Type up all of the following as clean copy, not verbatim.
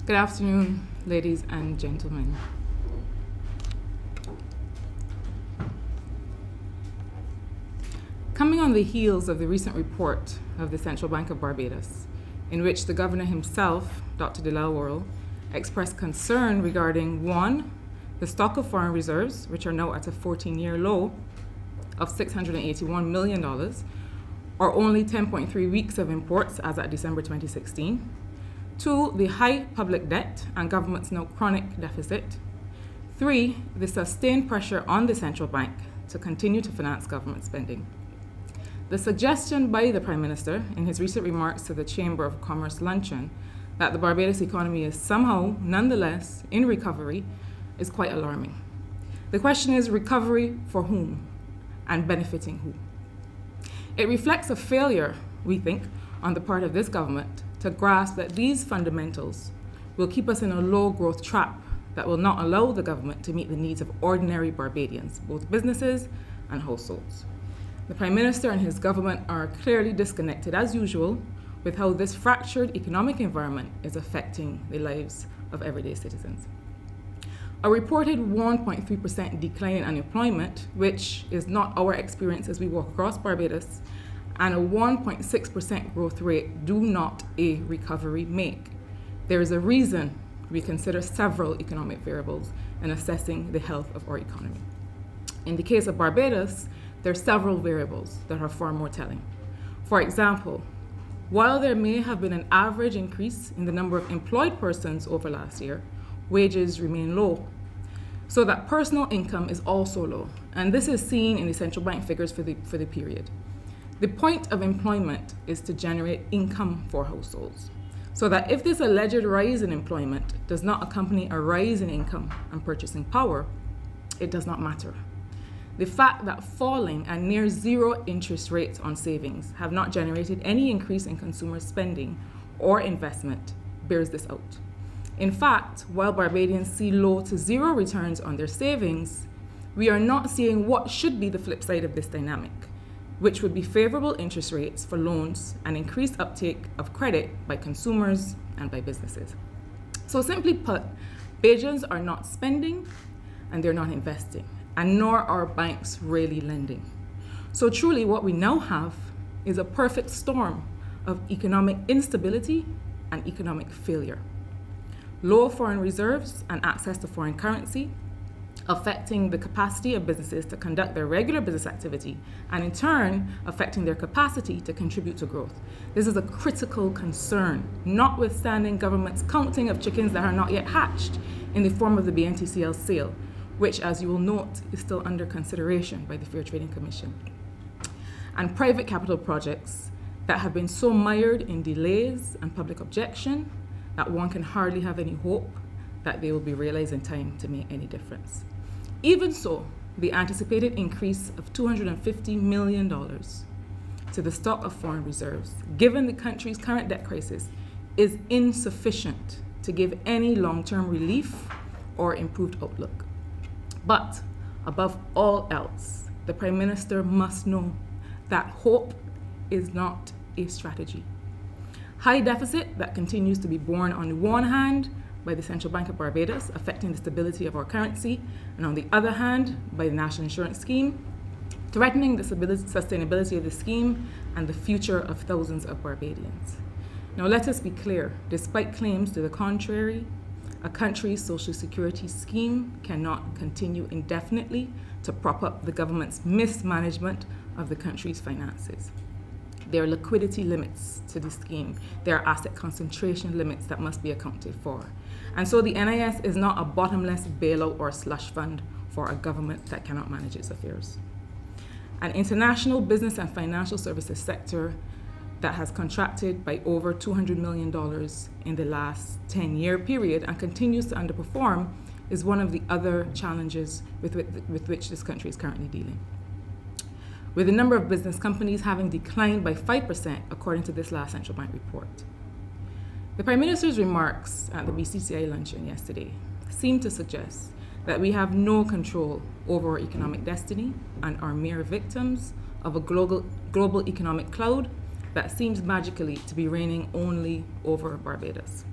Good afternoon, ladies and gentlemen. Coming on the heels of the recent report of the Central Bank of Barbados, in which the governor himself, Dr. De La Worrell, expressed concern regarding, one, the stock of foreign reserves, which are now at a 14-year low of $681 million, or only 10.3 weeks of imports as at December 2016. Two, the high public debt and government's now chronic deficit. Three, the sustained pressure on the central bank to continue to finance government spending. The suggestion by the Prime Minister in his recent remarks to the Chamber of Commerce luncheon that the Barbados economy is somehow, nonetheless, in recovery is quite alarming. The question is recovery for whom and benefiting who? It reflects a failure, we think, on the part of this government to grasp that these fundamentals will keep us in a low-growth trap that will not allow the government to meet the needs of ordinary Barbadians, both businesses and households. The Prime Minister and his government are clearly disconnected, as usual, with how this fractured economic environment is affecting the lives of everyday citizens. A reported 1.3% decline in unemployment, which is not our experience as we walk across Barbados, and a 1.6% growth rate do not a recovery make. There is a reason we consider several economic variables in assessing the health of our economy. In the case of Barbados, there are several variables that are far more telling. For example, while there may have been an average increase in the number of employed persons over last year, wages remain low. So that personal income is also low, and this is seen in the central bank figures for the period. The point of employment is to generate income for households, so that if this alleged rise in employment does not accompany a rise in income and purchasing power, it does not matter. The fact that falling and near zero interest rates on savings have not generated any increase in consumer spending or investment bears this out. In fact, while Barbadians see low to zero returns on their savings, we are not seeing what should be the flip side of this dynamic, which would be favorable interest rates for loans and increased uptake of credit by consumers and by businesses. So simply put, Bajans are not spending and they're not investing, and nor are banks really lending. So truly what we now have is a perfect storm of economic instability and economic failure. Low foreign reserves and access to foreign currency, affecting the capacity of businesses to conduct their regular business activity, and in turn, affecting their capacity to contribute to growth. This is a critical concern, notwithstanding government's counting of chickens that are not yet hatched in the form of the BNTCL sale, which, as you will note, is still under consideration by the Fair Trading Commission. And private capital projects that have been so mired in delays and public objection that one can hardly have any hope that they will be realized in time to make any difference. Even so, the anticipated increase of $250 million to the stock of foreign reserves, given the country's current debt crisis, is insufficient to give any long-term relief or improved outlook. But above all else, the Prime Minister must know that hope is not a strategy. High deficit that continues to be borne on the one hand by the Central Bank of Barbados, affecting the stability of our currency, and on the other hand by the National Insurance Scheme, threatening the sustainability of the scheme and the future of thousands of Barbadians. Now let us be clear, despite claims to the contrary, a country's social security scheme cannot continue indefinitely to prop up the government's mismanagement of the country's finances. There are liquidity limits to the scheme. There are asset concentration limits that must be accounted for. And so the NIS is not a bottomless bailout or slush fund for a government that cannot manage its affairs. An international business and financial services sector that has contracted by over $200 million in the last 10-year period and continues to underperform is one of the other challenges with which this country is currently dealing, with the number of business companies having declined by 5% according to this last central bank report. The Prime Minister's remarks at the BCCI luncheon yesterday seem to suggest that we have no control over our economic destiny and are mere victims of a global economic cloud that seems magically to be reigning only over Barbados.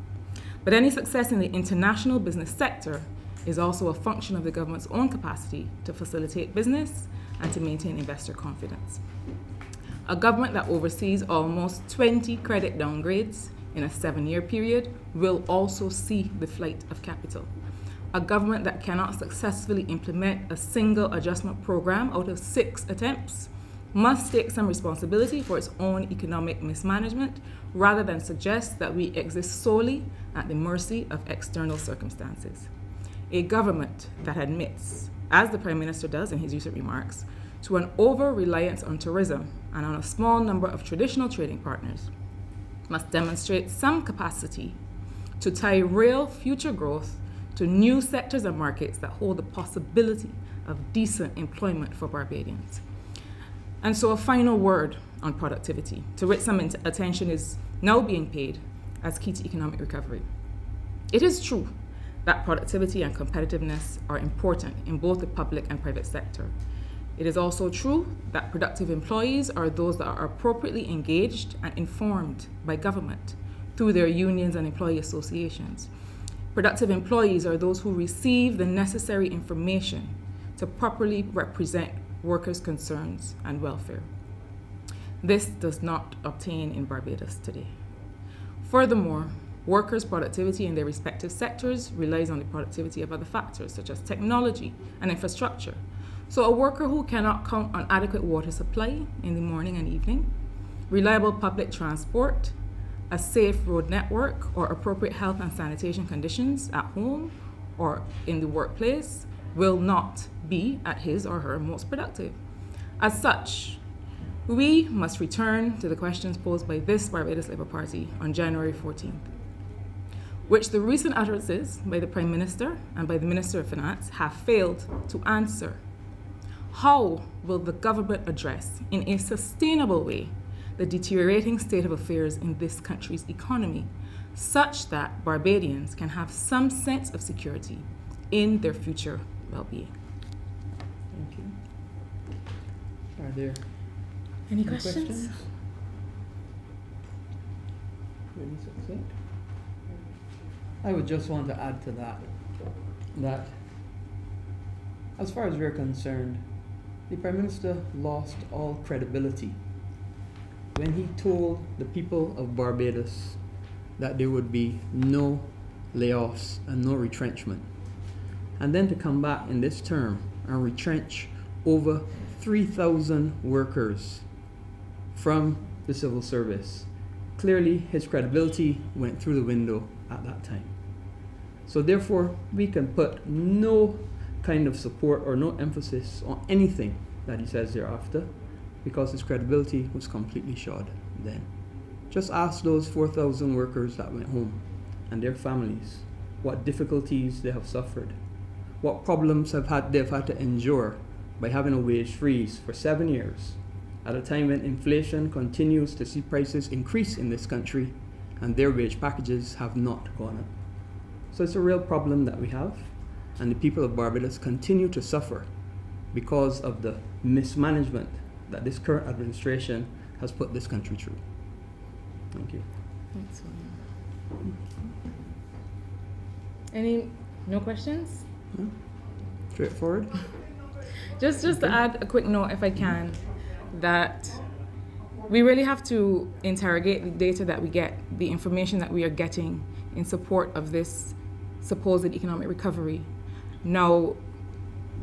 But any success in the international business sector is also a function of the government's own capacity to facilitate business and to maintain investor confidence. A government that oversees almost 20 credit downgrades in a 7-year period will also see the flight of capital. A government that cannot successfully implement a single adjustment program out of 6 attempts must take some responsibility for its own economic mismanagement rather than suggest that we exist solely at the mercy of external circumstances. A government that admits, as the Prime Minister does in his recent remarks, to an over-reliance on tourism and on a small number of traditional trading partners must demonstrate some capacity to tie real future growth to new sectors and markets that hold the possibility of decent employment for Barbadians. And so a final word on productivity, to which some attention is now being paid as key to economic recovery. It is true that productivity and competitiveness are important in both the public and private sector. It is also true that productive employees are those that are appropriately engaged and informed by government through their unions and employee associations. Productive employees are those who receive the necessary information to properly represent workers' concerns and welfare. This does not obtain in Barbados today. Furthermore, workers' productivity in their respective sectors relies on the productivity of other factors, such as technology and infrastructure. So a worker who cannot count on adequate water supply in the morning and evening, reliable public transport, a safe road network, or appropriate health and sanitation conditions at home or in the workplace will not be at his or her most productive. As such, we must return to the questions posed by this Barbados Labour Party on January 14th, which the recent utterances by the Prime Minister and by the Minister of Finance have failed to answer. How will the government address, in a sustainable way, the deteriorating state of affairs in this country's economy, such that Barbadians can have some sense of security in their future well-being? Thank you. Are there any questions? Really succinct. I would just want to add to that as far as we're concerned, the Prime Minister lost all credibility when he told the people of Barbados that there would be no layoffs and no retrenchment. And then to come back in this term and retrench over 3,000 workers from the civil service. Clearly, his credibility went through the window at that time. So therefore, we can put no kind of support or no emphasis on anything that he says thereafter, because his credibility was completely shot then. Just ask those 4,000 workers that went home and their families what difficulties they have suffered, what problems they've had to endure by having a wage freeze for 7 years at a time when inflation continues to see prices increase in this country and their wage packages have not gone up. So it's a real problem that we have, and the people of Barbados continue to suffer because of the mismanagement that this current administration has put this country through. Thank you. Thanks. No questions? No? Straightforward. Just to add a quick note, if I can, that we really have to interrogate the data that we get, the information that we are getting in support of this supposed economic recovery. Now,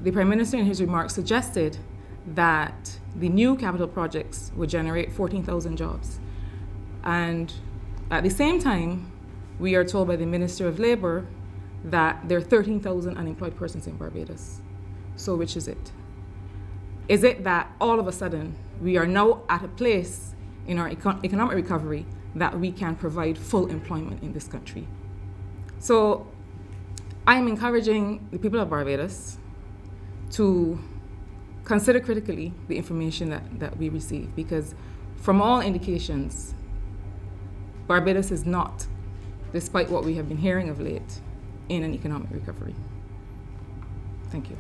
the Prime Minister in his remarks suggested that the new capital projects would generate 14,000 jobs. And at the same time, we are told by the Minister of Labour that there are 13,000 unemployed persons in Barbados. So which is it? Is it that all of a sudden we are now at a place in our economic recovery that we can provide full employment in this country? So I am encouraging the people of Barbados to consider critically the information that we receive, because from all indications, Barbados is not, despite what we have been hearing of late, in an economic recovery. Thank you.